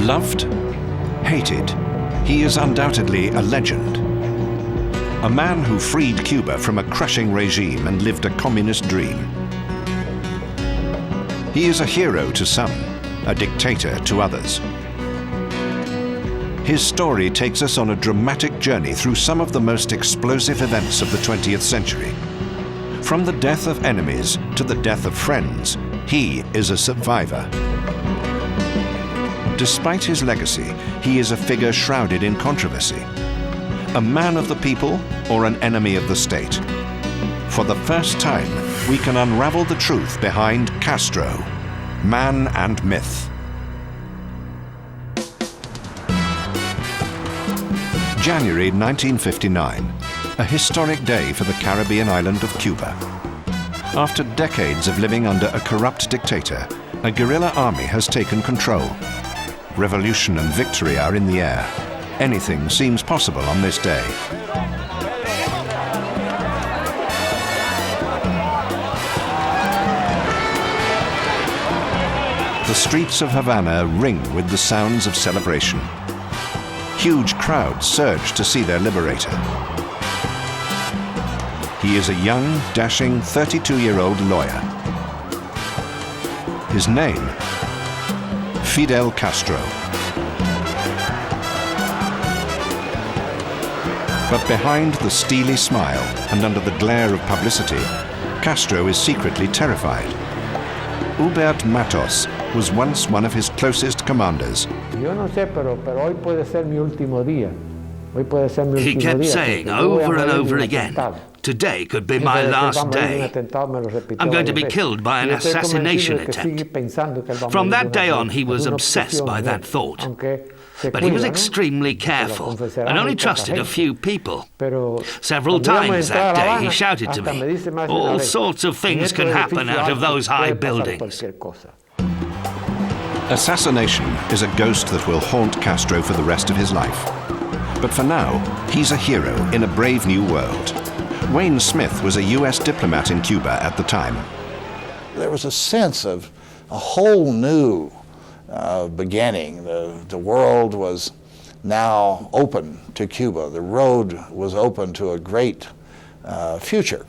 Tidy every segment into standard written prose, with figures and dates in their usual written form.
Loved, hated, he is undoubtedly a legend. A man who freed Cuba from a crushing regime and lived a communist dream. He is a hero to some, a dictator to others. His story takes us on a dramatic journey through some of the most explosive events of the 20th century. From the death of enemies to the death of friends, he is a survivor. Despite his legacy, he is a figure shrouded in controversy. A man of the people or an enemy of the state? For the first time, we can unravel the truth behind Castro, man and myth. January 1959, a historic day for the Caribbean island of Cuba. After decades of living under a corrupt dictator, a guerrilla army has taken control. Revolution and victory are in the air. Anything seems possible on this day. The streets of Havana ring with the sounds of celebration. Huge crowds surge to see their liberator. He is a young, dashing 32-year-old lawyer. His name, Fidel Castro. But behind the steely smile and under the glare of publicity, Castro is secretly terrified. Hubert Matos was once one of his closest commanders. He kept saying over and over again, today could be my last day. I'm going to be killed by an assassination attempt. From that day on, he was obsessed by that thought. But he was extremely careful and only trusted a few people. Several times that day he shouted to me, all sorts of things can happen out of those high buildings. Assassination is a ghost that will haunt Castro for the rest of his life. But for now, he's a hero in a brave new world. Wayne Smith was a US diplomat in Cuba at the time. There was a sense of a whole new beginning. The world was now open to Cuba. The road was open to a great future.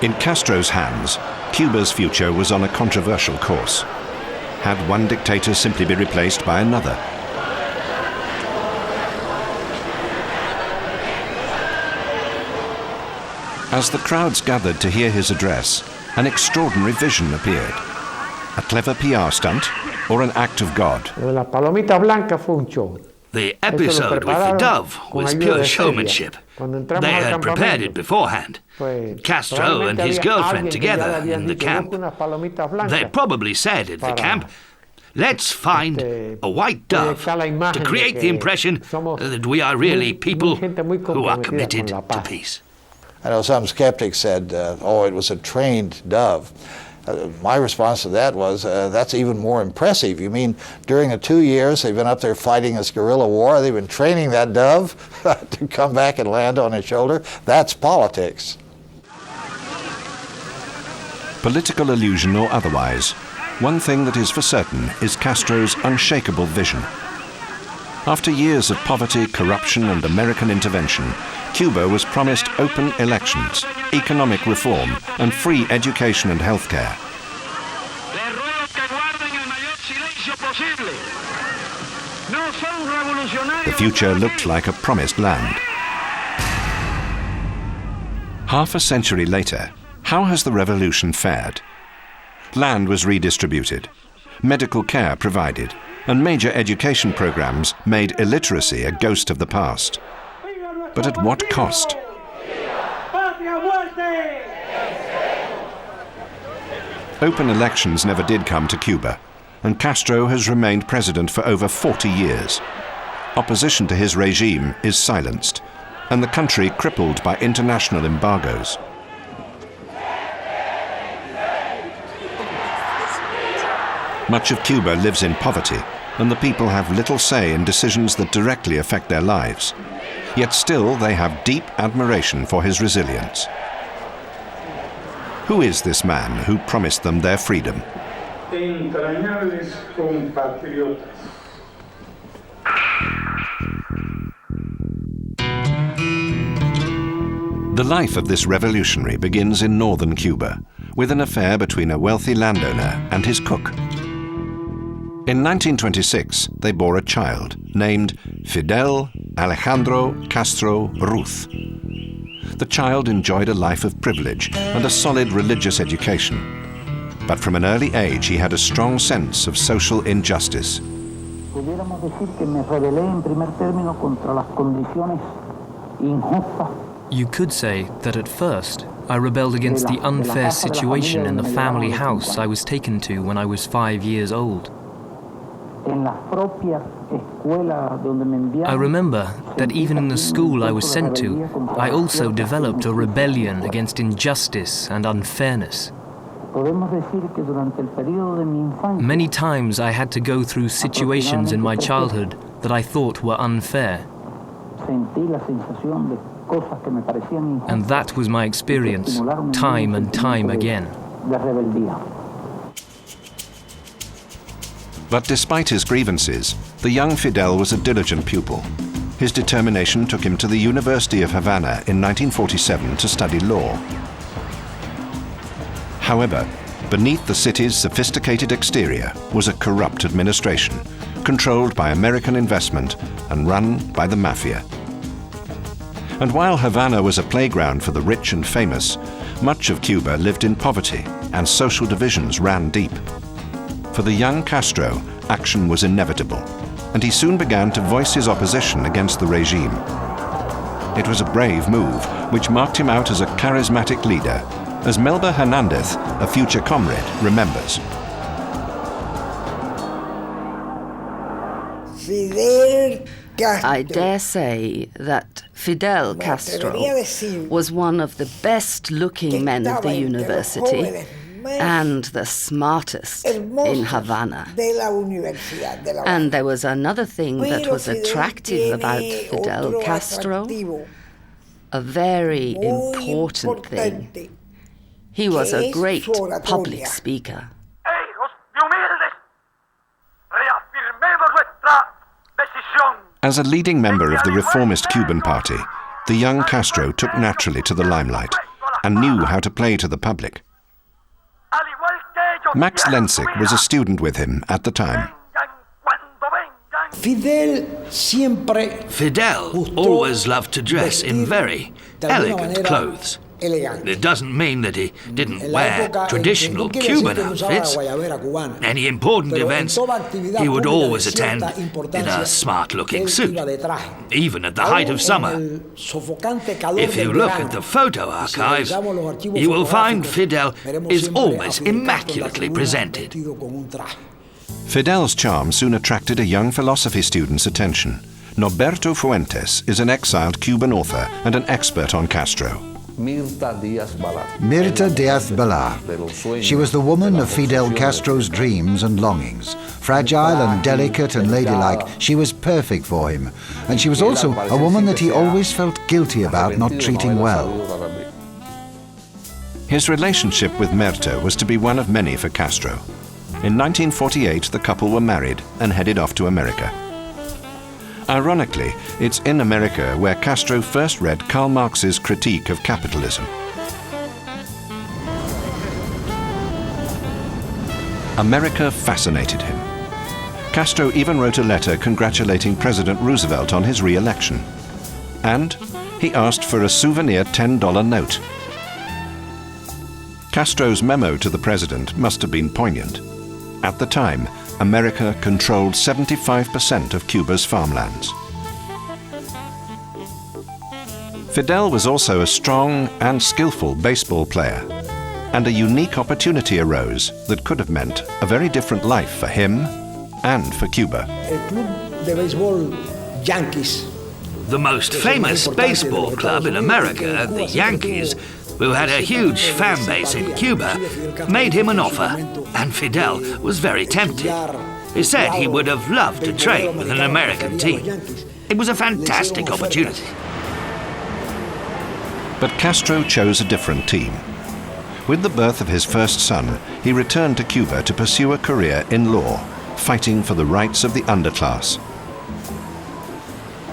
In Castro's hands, Cuba's future was on a controversial course. Had one dictator simply be replaced by another? As the crowds gathered to hear his address, an extraordinary vision appeared. A clever PR stunt or an act of God? The episode with the dove was pure showmanship. They had prepared it beforehand. Castro and his girlfriend together in the camp. They probably said at the camp, let's find a white dove to create the impression that we are really people who are committed to peace. I know some skeptics said, oh, it was a trained dove. My response to that was, that's even more impressive. You mean during the 2 years they've been up there fighting this guerrilla war, they've been training that dove to come back and land on his shoulder? That's politics. Political illusion or otherwise, one thing that is for certain is Castro's unshakable vision. After years of poverty, corruption, and American intervention, Cuba was promised open elections, economic reform, and free education and healthcare. The future looked like a promised land. Half a century later, how has the revolution fared? Land was redistributed, medical care provided, and major education programs made illiteracy a ghost of the past. But at what cost? Open elections never did come to Cuba, and Castro has remained president for over 40 years. Opposition to his regime is silenced, and the country crippled by international embargoes. Much of Cuba lives in poverty, and the people have little say in decisions that directly affect their lives. Yet still they have deep admiration for his resilience. Who is this man who promised them their freedom? e entrañables compatriotas. The life of this revolutionary begins in northern Cuba, with an affair between a wealthy landowner and his cook. In 1926, they bore a child named Fidel Alejandro Castro Ruth. The child enjoyed a life of privilege and a solid religious education. But from an early age, he had a strong sense of social injustice. Pudiéramos decir que me rebelé en primer término contra las condiciones injustas. You could say that at first I rebelled against the unfair situation in the family house I was taken to when I was 5 years old. I remember that even in the school I was sent to, I also developed a rebellion against injustice and unfairness. Many times I had to go through situations in my childhood that I thought were unfair. And that was my experience, time and time again. But despite his grievances, the young Fidel was a diligent pupil. His determination took him to the University of Havana in 1947 to study law. However, beneath the city's sophisticated exterior was a corrupt administration, controlled by American investment and run by the mafia. And while Havana was a playground for the rich and famous, much of Cuba lived in poverty and social divisions ran deep. For the young Castro, action was inevitable, and he soon began to voice his opposition against the regime. It was a brave move, which marked him out as a charismatic leader, as Melba Hernandez, a future comrade, remembers. I dare say that Fidel Castro was one of the best-looking men of the university and the smartest in Havana. And there was another thing that was attractive about Fidel Castro, a very important thing. He was a great public speaker. As a leading member of the reformist Cuban party, the young Castro took naturally to the limelight and knew how to play to the public. Max Lensig was a student with him at the time. Fidel always loved to dress in very elegant clothes. It doesn't mean that he didn't wear traditional Cuban outfits. Any important events, he would always attend in a smart-looking suit, even at the height of summer. If you look at the photo archives, you will find Fidel is always immaculately presented. Fidel's charm soon attracted a young philosophy student's attention. Norberto Fuentes is an exiled Cuban author and an expert on Castro. Mirta Diaz-Balart. She was the woman of Fidel Castro's dreams and longings. Fragile and delicate and ladylike, she was perfect for him. And she was also a woman that he always felt guilty about not treating well. His relationship with Mirta was to be one of many for Castro. In 1948, the couple were married and headed off to America. Ironically, it's in America where Castro first read Karl Marx's critique of capitalism. America fascinated him. Castro even wrote a letter congratulating President Roosevelt on his re-election. And he asked for a souvenir $10 note. Castro's memo to the president must have been poignant. At the time, America controlled 75% of Cuba's farmlands. Fidel was also a strong and skillful baseball player, and a unique opportunity arose that could have meant a very different life for him and for Cuba. The most famous baseball club in America, the Yankees, who had a huge fan base in Cuba, made him an offer, and Fidel was very tempted. He said he would have loved to train with an American team. It was a fantastic opportunity. But Castro chose a different team. With the birth of his first son, he returned to Cuba to pursue a career in law, fighting for the rights of the underclass.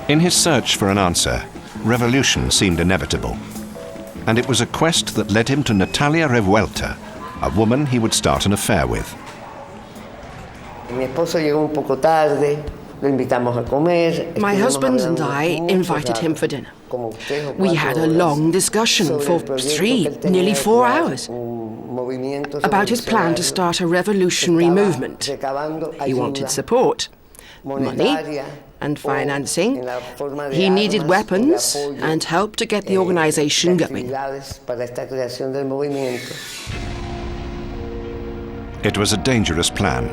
In his search for an answer, revolution seemed inevitable. And it was a quest that led him to Natalia Revuelta, a woman he would start an affair with. My husband and I invited him for dinner. We had a long discussion for nearly 4 hours, about his plan to start a revolutionary movement. He wanted support, money, and financing. He needed weapons and help to get the organization going. It was a dangerous plan.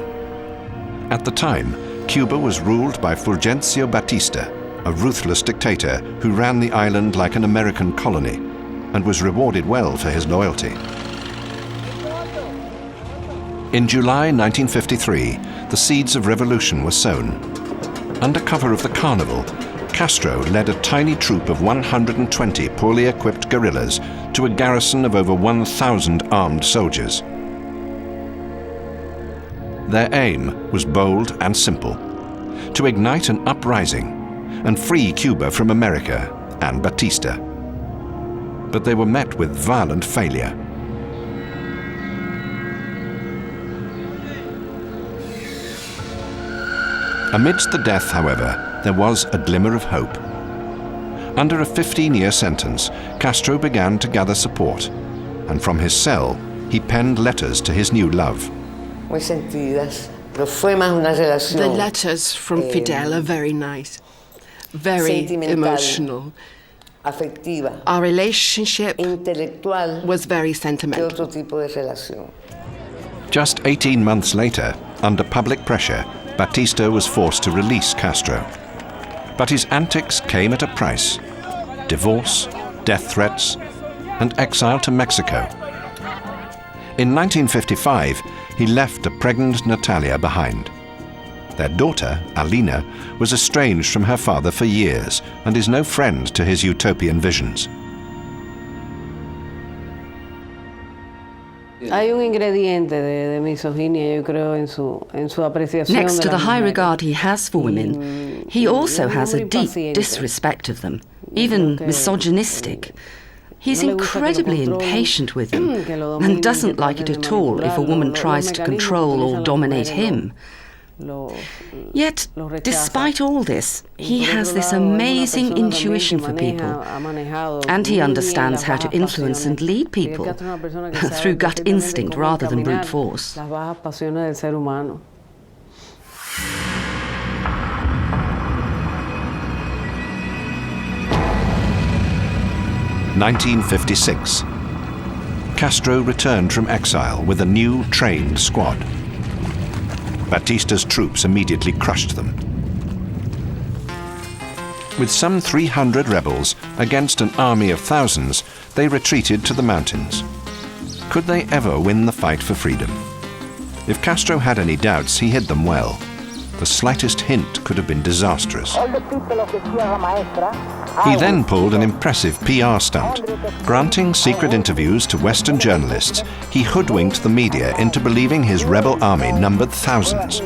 At the time, Cuba was ruled by Fulgencio Batista, a ruthless dictator who ran the island like an American colony and was rewarded well for his loyalty. In July 1953, the seeds of revolution were sown. Under cover of the carnival, Castro led a tiny troop of 120 poorly equipped guerrillas to a garrison of over 1,000 armed soldiers. Their aim was bold and simple: to ignite an uprising and free Cuba from America and Batista. But they were met with violent failure. Amidst the death, however, there was a glimmer of hope. Under a 15-year sentence, Castro began to gather support, and from his cell, he penned letters to his new love. The letters from Fidel are very nice, very emotional. Our relationship was very sentimental. Just 18 months later, under public pressure, Batista was forced to release Castro. But his antics came at a price: divorce, death threats, and exile to Mexico. In 1955, he left a pregnant Natalia behind. Their daughter, Alina, was estranged from her father for years and is no friend to his utopian visions. Next to the high regard he has for women, he also has a deep disrespect of them, even misogynistic. He's incredibly impatient with them and doesn't like it at all if a woman tries to control or dominate him. Yet, despite all this, he has this amazing intuition for people, and he understands how to influence and lead people through gut instinct rather than brute force. 1956. Castro returned from exile with a new, trained squad. Batista's troops immediately crushed them. With some 300 rebels against an army of thousands, they retreated to the mountains. Could they ever win the fight for freedom? If Castro had any doubts, he hid them well. The slightest hint could have been disastrous. He then pulled an impressive PR stunt. Granting secret interviews to Western journalists, he hoodwinked the media into believing his rebel army numbered thousands.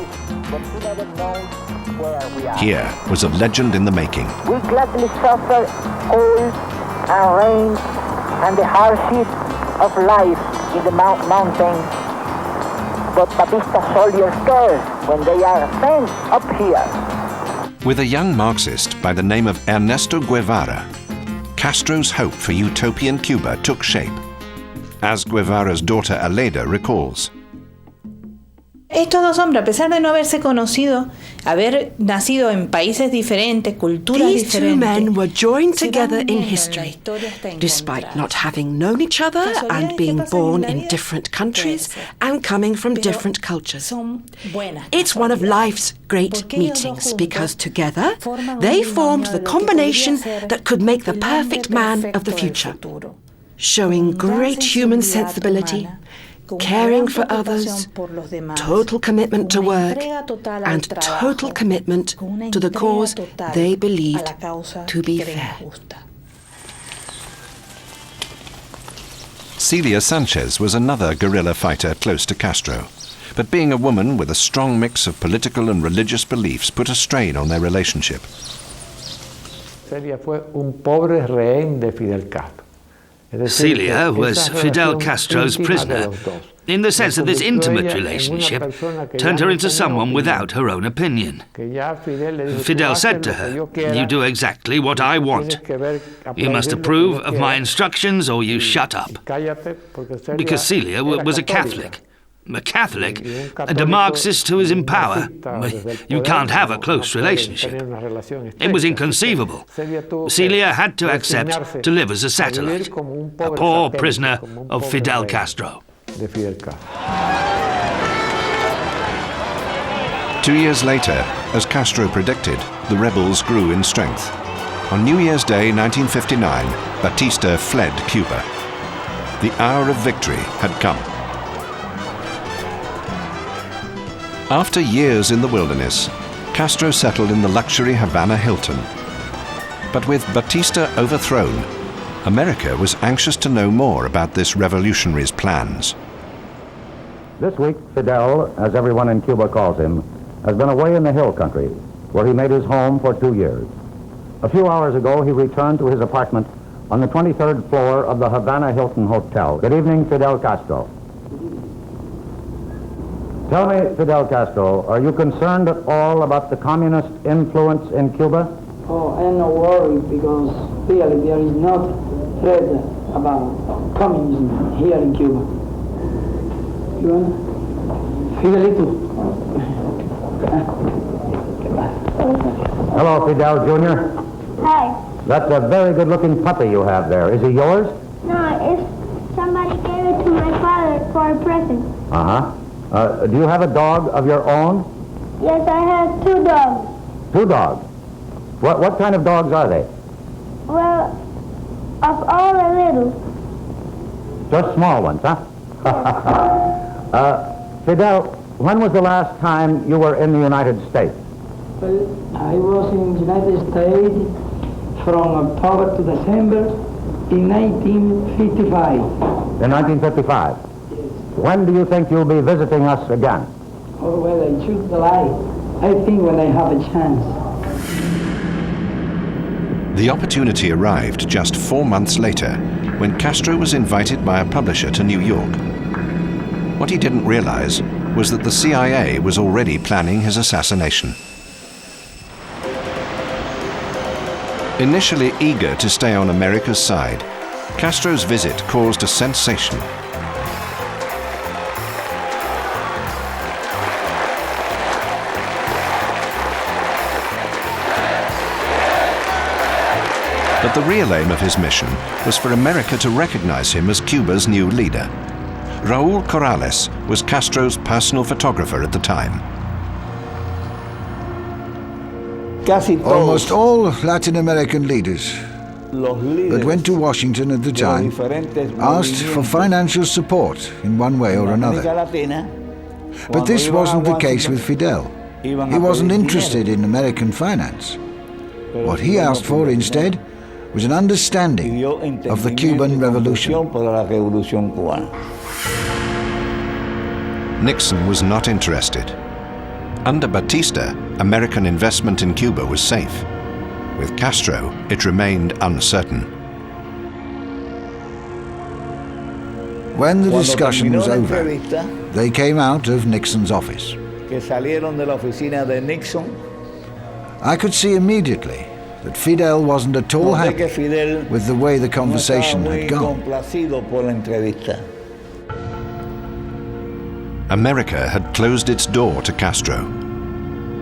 Here was a legend in the making. We gladly suffer cold and rain and the hardship of life in the mountains. But Batista soldiers care when they are sent up here. With a young Marxist by the name of Ernesto Guevara, Castro's hope for utopian Cuba took shape, as Guevara's daughter Aleda recalls. Estos dos hombres, a pesar de no haberse conocido, haber nacido en países diferentes, culturas diferentes. These two men were joined together in history, despite not having known each other and being born in different countries and coming from different cultures. It's one of life's great meetings because together they formed the combination that could make the perfect man of the future, showing great human sensibility, caring for others, total commitment to work, and total commitment to the cause they believed to be fair. Celia Sanchez was another guerrilla fighter close to Castro, but being a woman with a strong mix of political and religious beliefs put a strain on their relationship. Celia fue un pobre rehén de Fidel Castro. Celia was Fidel Castro's prisoner, in the sense that this intimate relationship turned her into someone without her own opinion. Fidel said to her, "You do exactly what I want. You must approve of my instructions or you shut up." Because Celia was a Catholic. A Catholic and a Marxist who is in power. You can't have a close relationship. It was inconceivable. Celia had to accept to live as a satellite, a poor prisoner of Fidel Castro. 2 years later, as Castro predicted, the rebels grew in strength. On New Year's Day 1959, Batista fled Cuba. The hour of victory had come. After years in the wilderness, Castro settled in the luxury Havana Hilton. But with Batista overthrown, America was anxious to know more about this revolutionary's plans. This week, Fidel, as everyone in Cuba calls him, has been away in the hill country, where he made his home for 2 years. A few hours ago, he returned to his apartment on the 23rd floor of the Havana Hilton Hotel. Good evening, Fidel Castro. Tell me, Fidel Castro, are you concerned at all about the communist influence in Cuba? Oh, I'm not worried because really there is no threat about communism here in Cuba. You want? Fidelito. Hello, Fidel Jr. Hi. That's a very good-looking puppy you have there. Is he yours? No, it's somebody gave it to my father for a present. Uh-huh. Do you have a dog of your own? Yes, I have 2 dogs. 2 dogs? What kind of dogs are they? Well, of all the little. Just small ones, huh? Fidel, when was the last time you were in the United States? Well, I was in the United States from October to December in 1955. In 1955? When do you think you'll be visiting us again? Oh, well, I choose the lie. I think when I have a chance. The opportunity arrived just 4 months later, when Castro was invited by a publisher to New York. What he didn't realize was that the CIA was already planning his assassination. Initially eager to stay on America's side, Castro's visit caused a sensation. But the real aim of his mission was for America to recognize him as Cuba's new leader. Raúl Corrales was Castro's personal photographer at the time. Almost all Latin American leaders that went to Washington at the time asked for financial support in one way or another. But this wasn't the case with Fidel. He wasn't interested in American finance. What he asked for instead was an understanding of the Cuban Revolution. Nixon was not interested. Under Batista, American investment in Cuba was safe. With Castro, it remained uncertain. When the discussion was over, they came out of Nixon's office. I could see immediately that Fidel wasn't at all happy with the way the conversation had gone. America had closed its door to Castro.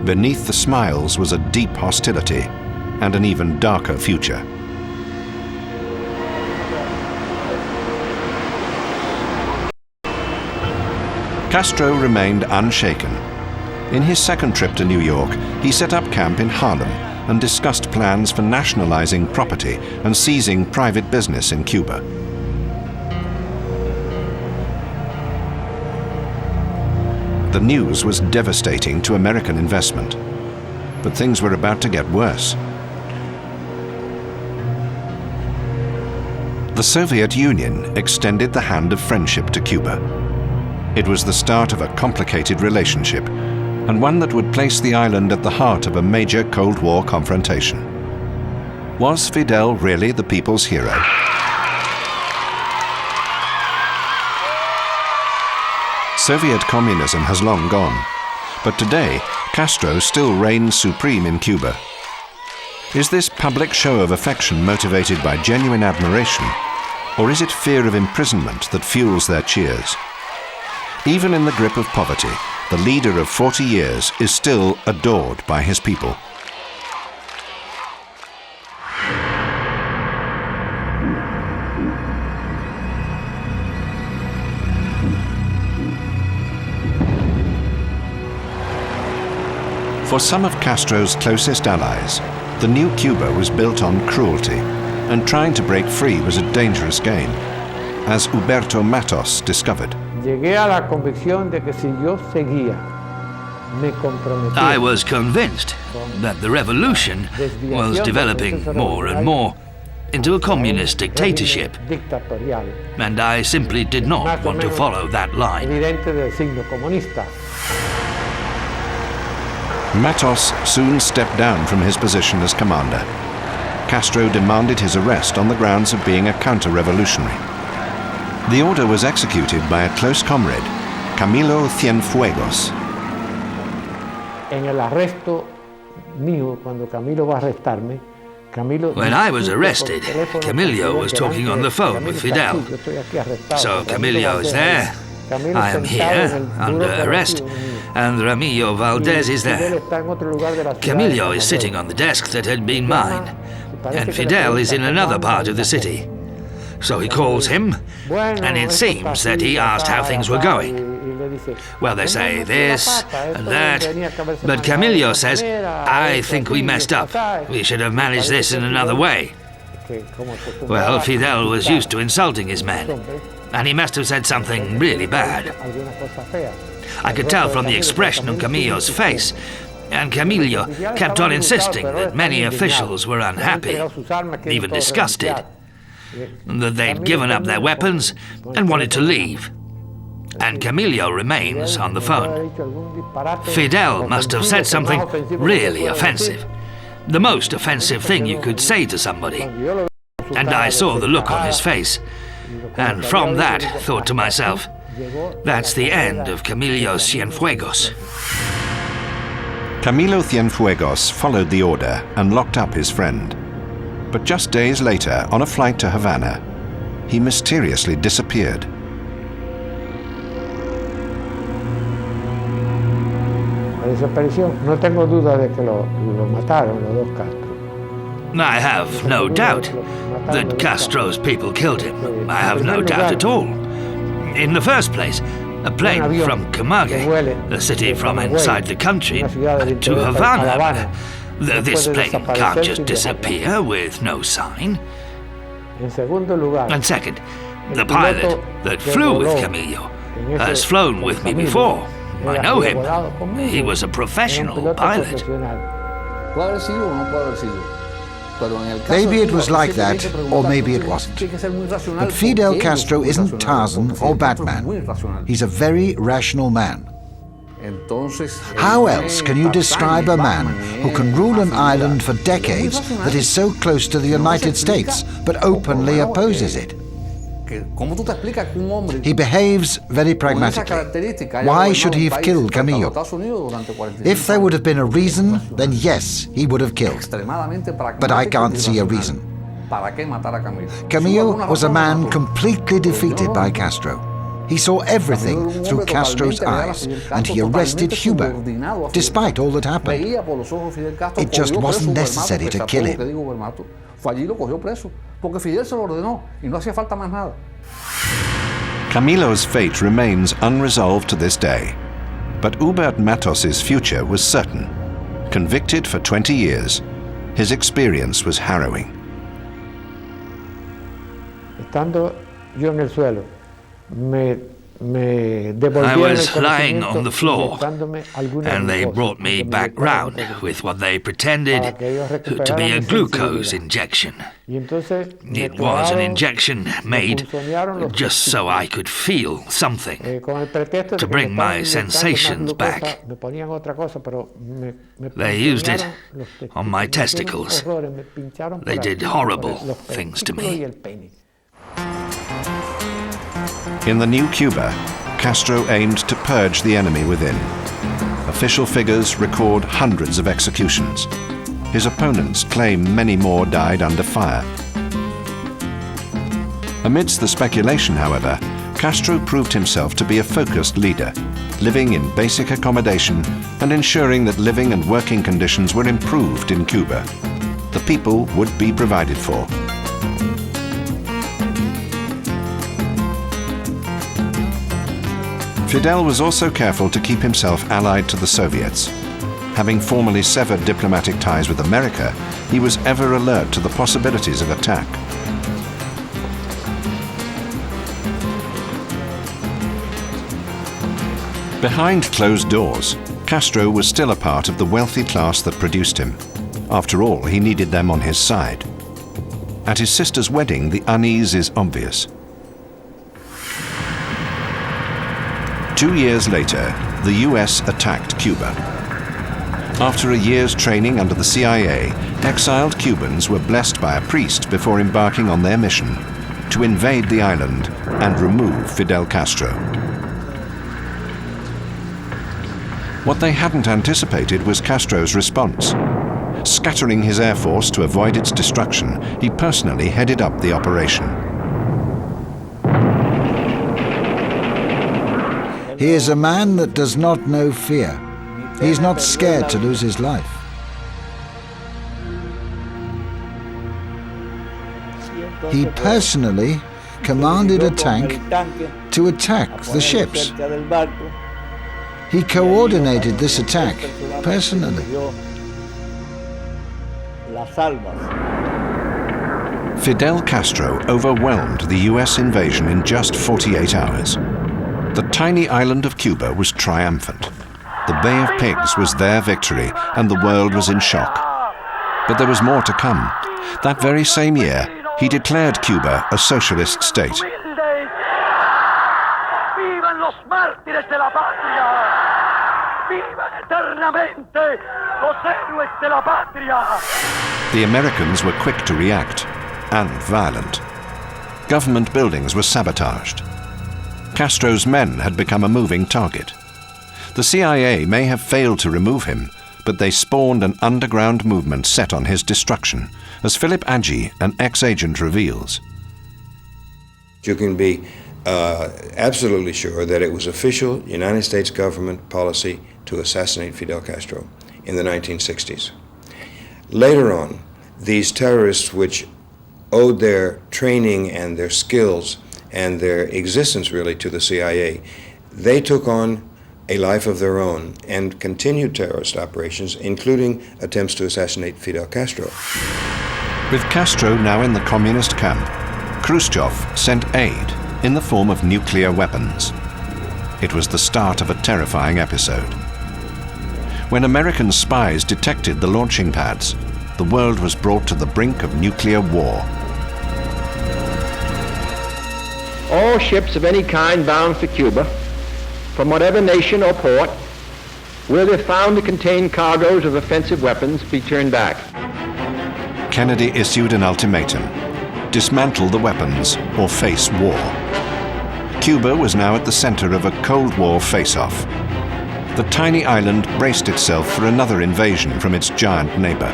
Beneath the smiles was a deep hostility and an even darker future. Castro remained unshaken. In his second trip to New York, he set up camp in Harlem and discussed plans for nationalizing property and seizing private business in Cuba. The news was devastating to American investment, but things were about to get worse. The Soviet Union extended the hand of friendship to Cuba. It was the start of a complicated relationship, and one that would place the island at the heart of a major Cold War confrontation. Was Fidel really the people's hero? Soviet communism has long gone, but today Castro still reigns supreme in Cuba. Is this public show of affection motivated by genuine admiration, or is it fear of imprisonment that fuels their cheers? Even in the grip of poverty, the leader of 40 years is still adored by his people. For some of Castro's closest allies, the new Cuba was built on cruelty, and trying to break free was a dangerous game, as Huberto Matos discovered. I was convinced that the revolution was developing more and more into a communist dictatorship, and I simply did not want to follow that line. Matos soon stepped down from his position as commander. Castro demanded his arrest on the grounds of being a counter-revolutionary. The order was executed by a close comrade, Camilo Cienfuegos. When I was arrested, Camilo was talking on the phone with Fidel. So Camilo is there, I am here, under arrest, and Ramillo Valdez is there. Camilo is sitting on the desk that had been mine, and Fidel is in another part of the city. So he calls him, and it seems that he asked how things were going. Well, they say this and that, but Camilo says, I think we messed up. We should have managed this in another way. Well, Fidel was used to insulting his men, and he must have said something really bad. I could tell from the expression on Camillo's face, and Camilo kept on insisting that many officials were unhappy, even disgusted, that they'd given up their weapons and wanted to leave. And Camilo remains on the phone. Fidel must have said something really offensive, the most offensive thing you could say to somebody. And I saw the look on his face, and from that thought to myself, that's the end of Camilo Cienfuegos. Camilo Cienfuegos followed the order and locked up his friend. But just days later, on a flight to Havana, he mysteriously disappeared. I have no doubt that Castro's people killed him. I have no doubt at all. In the first place, a plane from Camagüey, a city from inside the country, to Havana. This plane can't just disappear with no sign. And second, the pilot that flew with Camilo has flown with me before. I know him. He was a professional pilot. Maybe it was like that, or maybe it wasn't. But Fidel Castro isn't Tarzan or Batman. He's a very rational man. How else can you describe a man who can rule an island for decades that is so close to the United States, but openly opposes it? He behaves very pragmatically. Why should he have killed Camilo? If there would have been a reason, then yes, he would have killed. But I can't see a reason. Camilo was a man completely defeated by Castro. He saw everything through Castro's eyes, and he arrested Cuba, despite all that happened. It just wasn't necessary to kill him. Camilo's fate remains unresolved to this day, but Hubert Matos's future was certain. Convicted for 20 years, his experience was harrowing. I was lying on the floor, and they brought me back round with what they pretended to be a glucose injection. It was an injection made just so I could feel something, to bring my sensations back. They used it on my testicles. They did horrible things to me. In the new Cuba, Castro aimed to purge the enemy within. Official figures record hundreds of executions. His opponents claim many more died under fire. Amidst the speculation, however, Castro proved himself to be a focused leader, living in basic accommodation and ensuring that living and working conditions were improved in Cuba. The people would be provided for. Fidel was also careful to keep himself allied to the Soviets. Having formally severed diplomatic ties with America, he was ever alert to the possibilities of attack. Behind closed doors, Castro was still a part of the wealthy class that produced him. After all, he needed them on his side. At his sister's wedding, the unease is obvious. 2 years later, the US attacked Cuba. After a year's training under the CIA, exiled Cubans were blessed by a priest before embarking on their mission to invade the island and remove Fidel Castro. What they hadn't anticipated was Castro's response. Scattering his air force to avoid its destruction, he personally headed up the operation. He is a man that does not know fear. He is not scared to lose his life. He personally commanded a tank to attack the ships. He coordinated this attack personally. Fidel Castro overwhelmed the US invasion in just 48 hours. The tiny island of Cuba was triumphant. The Bay of Pigs was their victory, and the world was in shock. But there was more to come. That very same year, he declared Cuba a socialist state. The Americans were quick to react, and violent. Government buildings were sabotaged. Castro's men had become a moving target. The CIA may have failed to remove him, but they spawned an underground movement set on his destruction, as Philip Agee, an ex-agent, reveals. You can be absolutely sure that it was official United States government policy to assassinate Fidel Castro in the 1960s. Later on, these terrorists, which owed their training and their skills and their existence really to the CIA, they took on a life of their own and continued terrorist operations, including attempts to assassinate Fidel Castro. With Castro now in the communist camp, Khrushchev sent aid in the form of nuclear weapons. It was the start of a terrifying episode. When American spies detected the launching pads, the world was brought to the brink of nuclear war. All ships of any kind bound for Cuba, from whatever nation or port, where they're found to contain cargoes of offensive weapons, be turned back. Kennedy issued an ultimatum: dismantle the weapons or face war. Cuba was now at the center of a Cold War face-off. The tiny island braced itself for another invasion from its giant neighbor.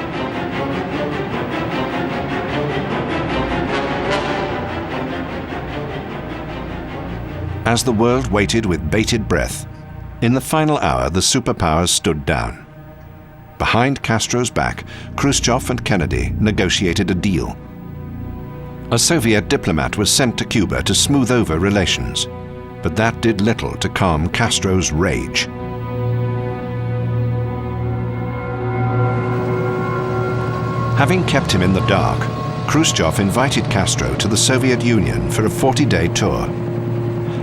As the world waited with bated breath, in the final hour the superpowers stood down. Behind Castro's back, Khrushchev and Kennedy negotiated a deal. A Soviet diplomat was sent to Cuba to smooth over relations, but that did little to calm Castro's rage. Having kept him in the dark, Khrushchev invited Castro to the Soviet Union for a 40-day tour.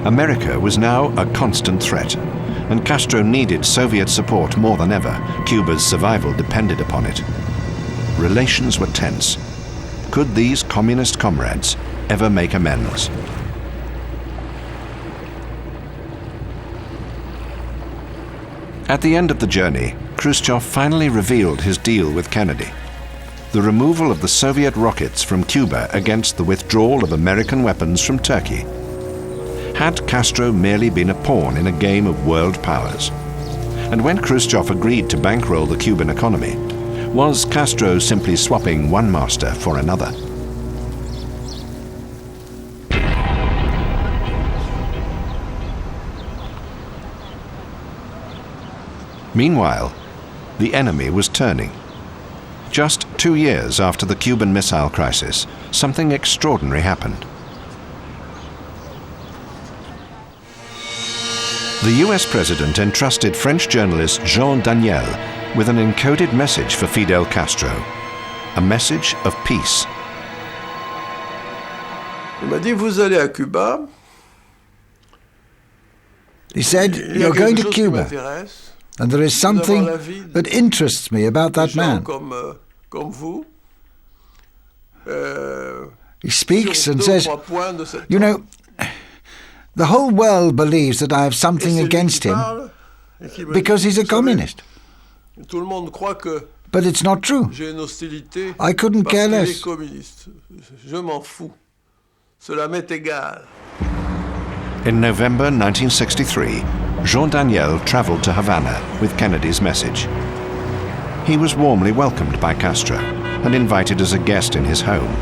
America was now a constant threat, and Castro needed Soviet support more than ever. Cuba's survival depended upon it. Relations were tense. Could these communist comrades ever make amends? At the end of the journey, Khrushchev finally revealed his deal with Kennedy: the removal of the Soviet rockets from Cuba against the withdrawal of American weapons from Turkey. Had Castro merely been a pawn in a game of world powers? And when Khrushchev agreed to bankroll the Cuban economy, was Castro simply swapping one master for another? Meanwhile, the enemy was turning. Just 2 years after the Cuban Missile Crisis, something extraordinary happened. The US president entrusted French journalist Jean Daniel with an encoded message for Fidel Castro, a message of peace. Il m'a dit, vous allez à Cuba. He said, you're going to Cuba, and there is something that interests me about that man. He speaks and says, you know, the whole world believes that I have something against him because he's a communist. But it's not true. I couldn't care less. In November 1963, Jean Daniel traveled to Havana with Kennedy's message. He was warmly welcomed by Castro and invited as a guest in his home.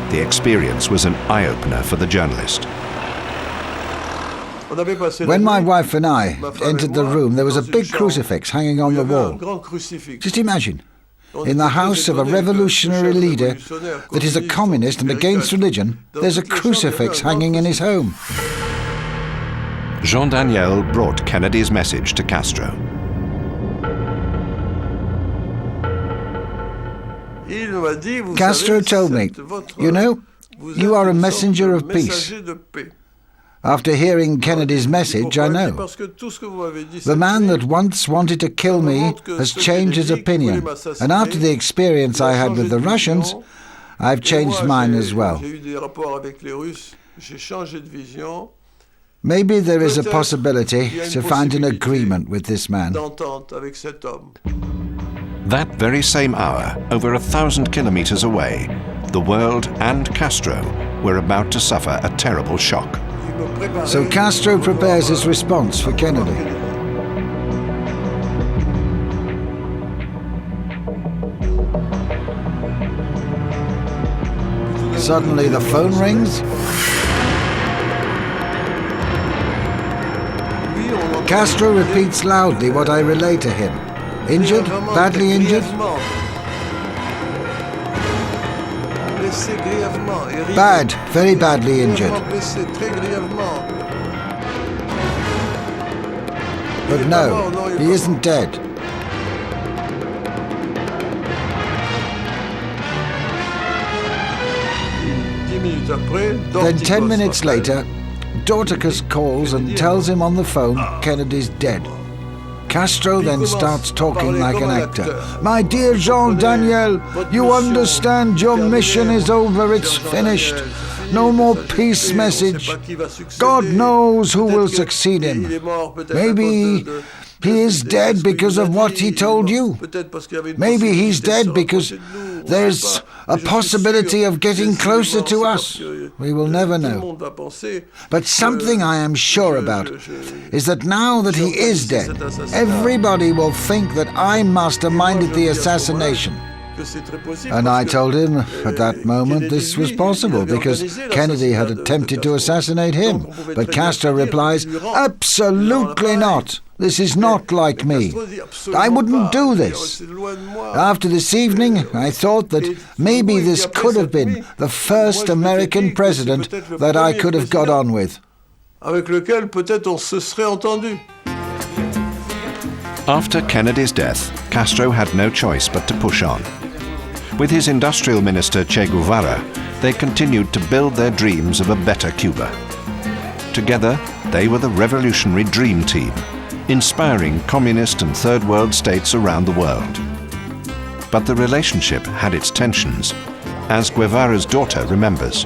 The experience was an eye-opener for the journalist. When my wife and I entered the room, there was a big crucifix hanging on the wall. Just imagine, in the house of a revolutionary leader that is a communist and against religion, there's a crucifix hanging in his home. Jean Daniel brought Kennedy's message to Castro. Castro told me, you know, you are a messenger of peace. After hearing Kennedy's message, I know. The man that once wanted to kill me has changed his opinion, and after the experience I had with the Russians, I've changed mine as well. Maybe there is a possibility to find an agreement with this man. That very same hour, over 1,000 kilometers away, the world and Castro were about to suffer a terrible shock. So Castro prepares his response for Kennedy. Suddenly the phone rings. Castro repeats loudly what I relay to him. Injured? Badly injured? Bad, very badly injured. But no, he isn't dead. Then 10 minutes later, Dorticus calls and tells him on the phone Kennedy's dead. Castro then starts talking like an actor. My dear Jean Daniel, you understand your mission is over, it's finished. No more peace message. God knows who will succeed him. Maybe he is dead because of what he told you. Maybe he's dead because there's a possibility of getting closer to us. We will never know. But something I am sure about is that now that he is dead, everybody will think that I masterminded the assassination. And I told him at that moment this was possible because Kennedy had attempted to assassinate him. But Castro replies, absolutely not. This is not like me. I wouldn't do this. After this evening, I thought that maybe this could have been the first American president that I could have got on with. After Kennedy's death, Castro had no choice but to push on. With his industrial minister Che Guevara, they continued to build their dreams of a better Cuba. Together, they were the revolutionary dream team, inspiring communist and third world states around the world. But the relationship had its tensions, as Guevara's daughter remembers.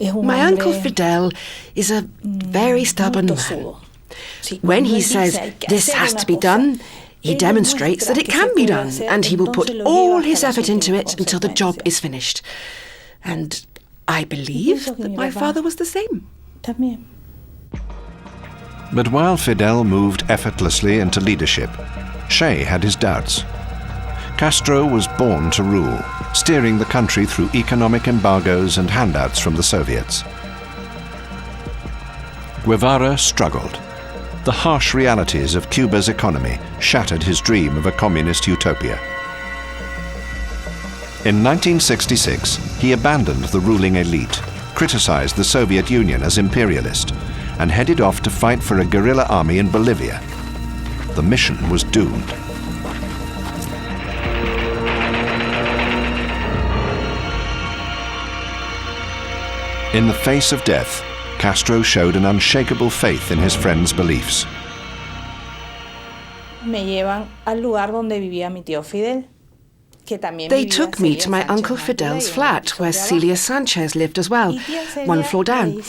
My uncle Fidel is a very stubborn man. When he says this has to be done, he demonstrates that it can be done, and he will put all his effort into it until the job is finished. And I believe that my father was the same. But while Fidel moved effortlessly into leadership, Che had his doubts. Castro was born to rule, steering the country through economic embargoes and handouts from the Soviets. Guevara struggled. The harsh realities of Cuba's economy shattered his dream of a communist utopia. In 1966, he abandoned the ruling elite, criticized the Soviet Union as imperialist, and headed off to fight for a guerrilla army in Bolivia. The mission was doomed. In the face of death, Castro showed an unshakable faith in his friend's beliefs. They took me to my Uncle Fidel's flat, where Celia Sanchez lived as well, one floor down.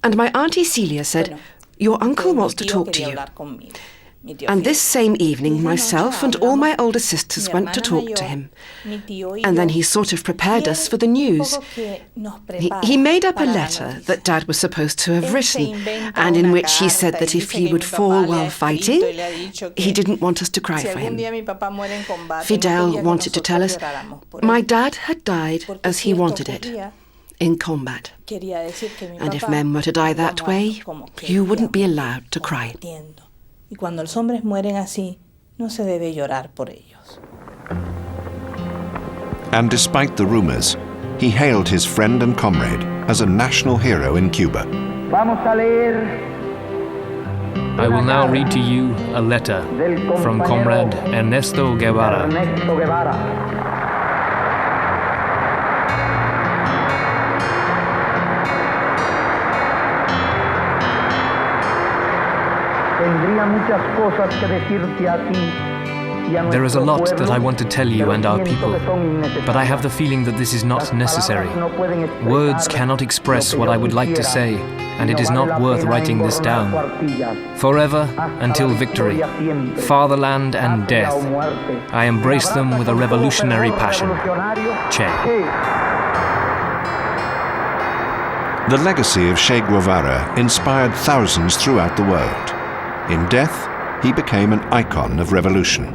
And my Auntie Celia said, "Your uncle wants to talk to you." And this same evening, myself and all my older sisters went to talk to him. And then he sort of prepared us for the news. He made up a letter that Dad was supposed to have written, and in which he said that if he would fall while fighting, he didn't want us to cry for him. Fidel wanted to tell us my dad had died as he wanted it, in combat. And if men were to die that way, you wouldn't be allowed to cry. Y cuando los hombres mueren así, no se debe llorar por ellos. And despite the rumors, he hailed his friend and comrade as a national hero in Cuba. I will now read to you a letter from Comrade Ernesto Guevara. There is a lot that I want to tell you and our people, but I have the feeling that this is not necessary. Words cannot express what I would like to say, and it is not worth writing this down. Forever until victory, fatherland and death, I embrace them with a revolutionary passion. Che. The legacy of Che Guevara inspired thousands throughout the world. In death, he became an icon of revolution.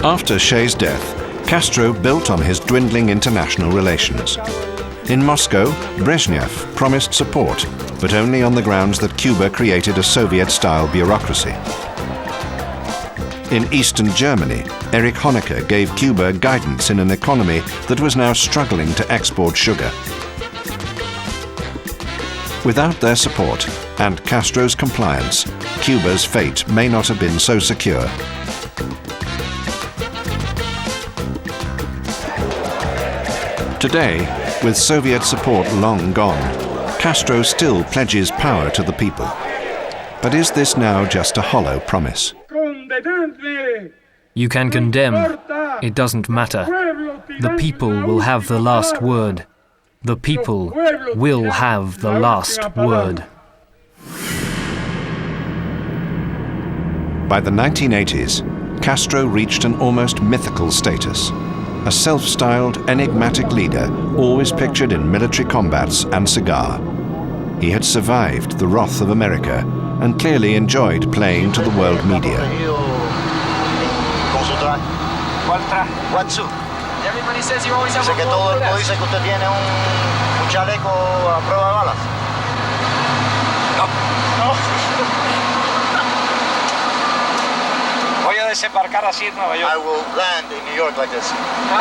After Che's death, Castro built on his dwindling international relations. In Moscow, Brezhnev promised support, but only on the grounds that Cuba created a Soviet-style bureaucracy. In Eastern Germany, Erich Honecker gave Cuba guidance in an economy that was now struggling to export sugar. Without their support and Castro's compliance, Cuba's fate may not have been so secure. Today, with Soviet support long gone, Castro still pledges power to the people. But is this now just a hollow promise? You can condemn. It doesn't matter. The people will have the last word. The people will have the last word. By the 1980s, Castro reached an almost mythical status. A self-styled, enigmatic leader, always pictured in military combats and cigar. He had survived the wrath of America and clearly enjoyed playing to the world media. Everybody says you always have a full vest. Dice que usted tiene un chaleco a prueba de balas. No. Voy a desembarcar así en Nueva York. I will land in New York like this.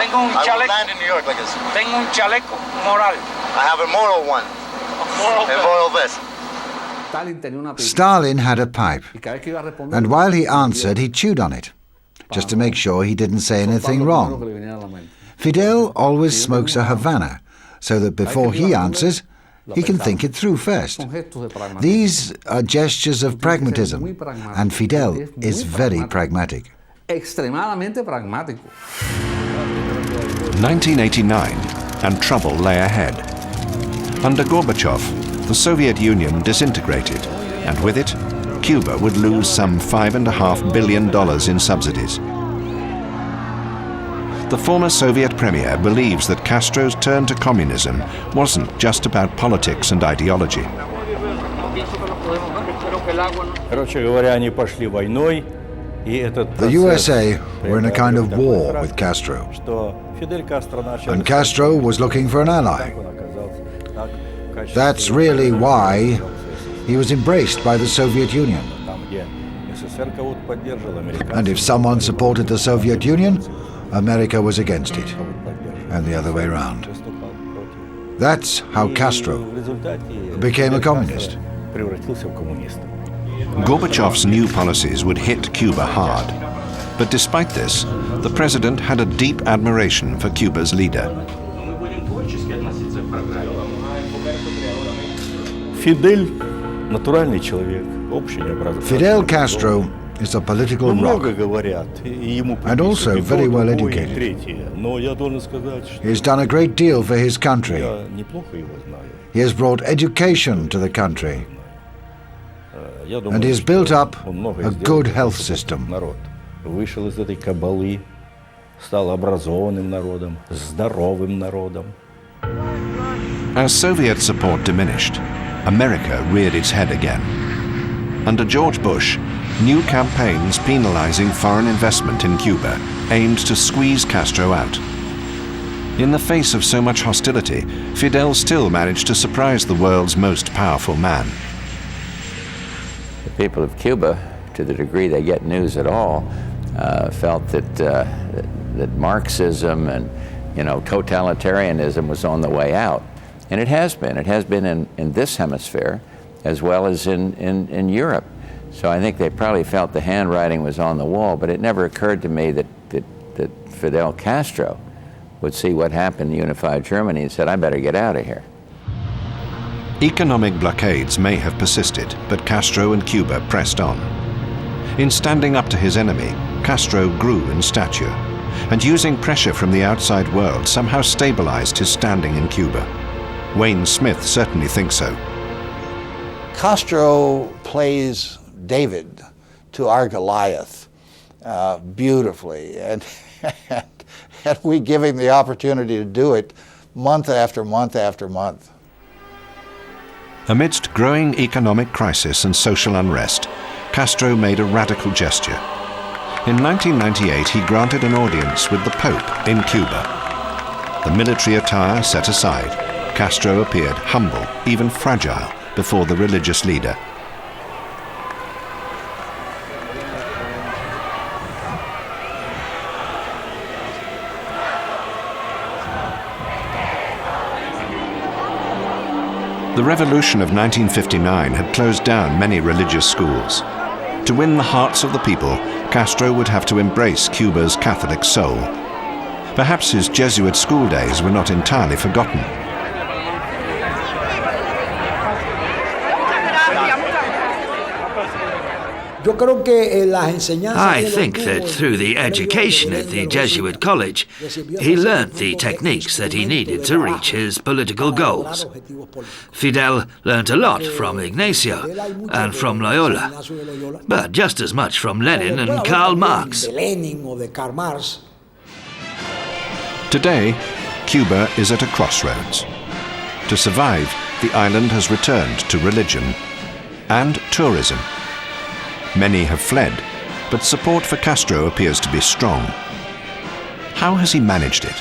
Tengo un chaleco. I will land in New York like this. Tengo un chaleco moral. I have a moral one. A moral vest. Stalin had a pipe, and while he answered, he chewed on it, just to make sure he didn't say anything wrong. Fidel always smokes a Havana, so that before he answers, he can think it through first. These are gestures of pragmatism, and Fidel is very pragmatic. 1989, and trouble lay ahead. Under Gorbachev, the Soviet Union disintegrated, and with it, Cuba would lose some $5.5 billion in subsidies. The former Soviet premier believes that Castro's turn to communism wasn't just about politics and ideology. The USA were in a kind of war with Castro, and Castro was looking for an ally. That's really why he was embraced by the Soviet Union. And if someone supported the Soviet Union, America was against it, and the other way around. That's how Castro became a communist. Gorbachev's new policies would hit Cuba hard. But despite this, the president had a deep admiration for Cuba's leader. Fidel Castro is a political rock, and also very well educated. He's done a great deal for his country. He has brought education to the country, and he has built up a good health system. As Soviet support diminished, America reared its head again. Under George Bush, new campaigns penalizing foreign investment in Cuba aimed to squeeze Castro out. In the face of so much hostility, Fidel still managed to surprise the world's most powerful man. The people of Cuba, to the degree they get news at all, felt that Marxism and totalitarianism was on the way out. And it has been. It has been in this hemisphere as well as in Europe. So I think they probably felt the handwriting was on the wall, but it never occurred to me that Fidel Castro would see what happened in unified Germany and said, I better get out of here. Economic blockades may have persisted, but Castro and Cuba pressed on. In standing up to his enemy, Castro grew in stature, and using pressure from the outside world somehow stabilized his standing in Cuba. Wayne Smith certainly thinks so. Castro plays David to our Goliath beautifully, and we give him the opportunity to do it month after month after month. Amidst growing economic crisis and social unrest, Castro made a radical gesture. In 1998, he granted an audience with the Pope in Cuba. The military attire set aside, Castro appeared humble, even fragile, before the religious leader. The revolution of 1959 had closed down many religious schools. To win the hearts of the people, Castro would have to embrace Cuba's Catholic soul. Perhaps his Jesuit school days were not entirely forgotten. I think that through the education at the Jesuit college, he learnt the techniques that he needed to reach his political goals. Fidel learnt a lot from Ignacio and from Loyola, but just as much from Lenin and Karl Marx. Today, Cuba is at a crossroads. To survive, the island has returned to religion and tourism. Many have fled, but support for Castro appears to be strong. How has he managed it?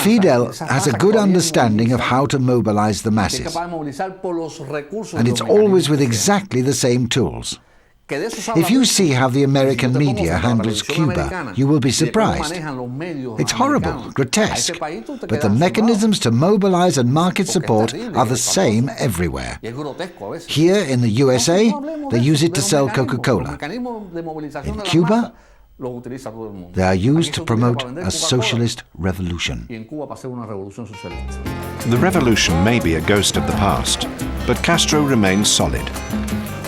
Fidel has a good understanding of how to mobilize the masses, and it's always with exactly the same tools. If you see how the American media handles Cuba, you will be surprised. It's horrible, grotesque, but the mechanisms to mobilize and market support are the same everywhere. Here in the USA, they use it to sell Coca-Cola. In Cuba, They are used to promote a socialist revolution. The revolution may be a ghost of the past, but Castro remains solid.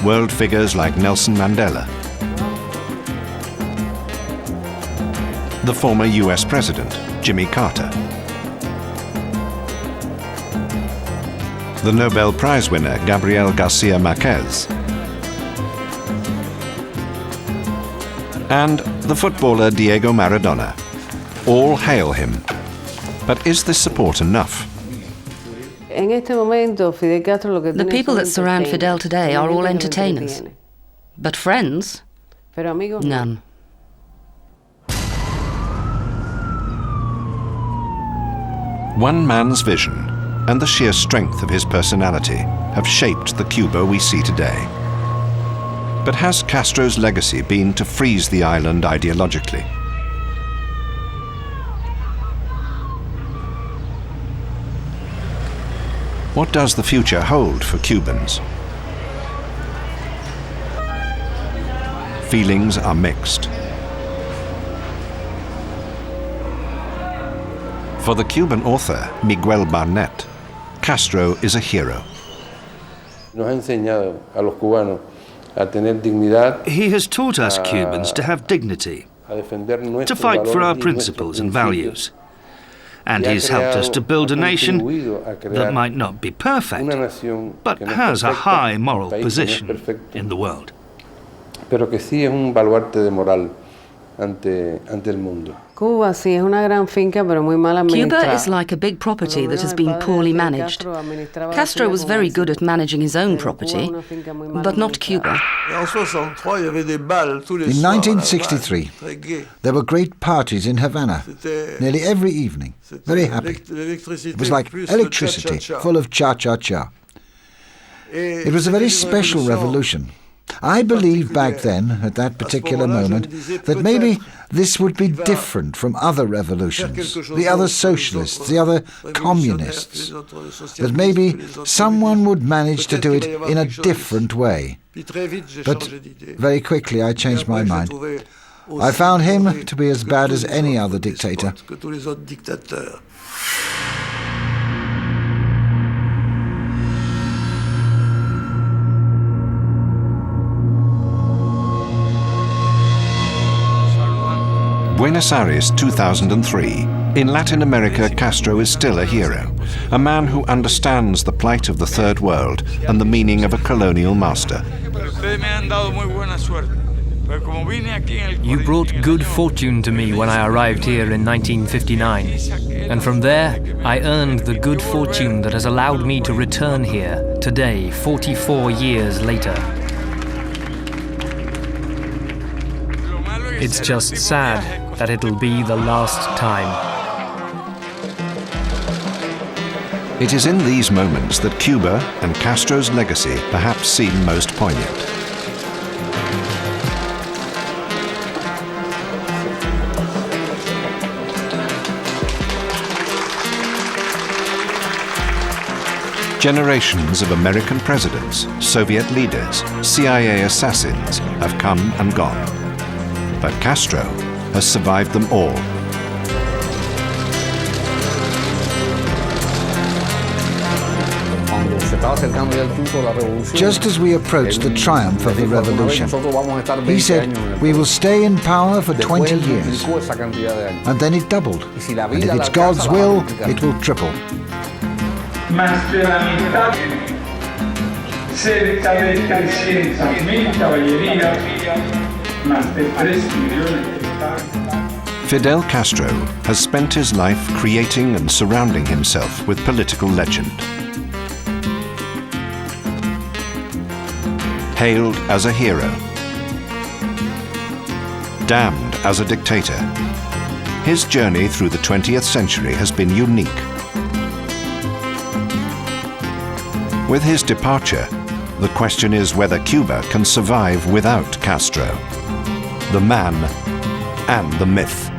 World figures like Nelson Mandela, the former US President, Jimmy Carter, the Nobel Prize winner, Gabriel Garcia Marquez, and the footballer Diego Maradona. All hail him. But is this support enough? The people that surround Fidel today are all entertainers. But friends? None. One man's vision and the sheer strength of his personality have shaped the Cuba we see today. But has Castro's legacy been to freeze the island ideologically? What does the future hold for Cubans? Feelings are mixed. For the Cuban author Miguel Barnett, Castro is a hero. He has taught us Cubans to have dignity, to fight for our principles and values. And he's helped us to build a nation that might not be perfect, but has a high moral position in the world. Cuba is like a big property that has been poorly managed. Castro was very good at managing his own property, but not Cuba. In 1963, there were great parties in Havana, nearly every evening, very happy. It was like electricity, full of cha-cha-cha. It was a very special revolution. I believed back then, at that particular moment, that maybe this would be different from other revolutions, the other socialists, the other communists, that maybe someone would manage to do it in a different way. But very quickly I changed my mind. I found him to be as bad as any other dictator. Buenos Aires 2003. In Latin America, Castro is still a hero, a man who understands the plight of the Third World and the meaning of a colonial master. You brought good fortune to me when I arrived here in 1959, and from there I earned the good fortune that has allowed me to return here today, 44 years later. It's just sad that it'll be the last time. It is in these moments that Cuba and Castro's legacy perhaps seem most poignant. Generations of American presidents, Soviet leaders, CIA assassins have come and gone. But Castro has survived them all. Just as we approached the triumph of the revolution, he said, "We will stay in power for 20 years." And then it doubled. And if it's God's will, it will triple. Fidel Castro has spent his life creating and surrounding himself with political legend. Hailed as a hero, damned as a dictator, his journey through the 20th century has been unique. With his departure, the question is whether Cuba can survive without Castro, the man and the myth.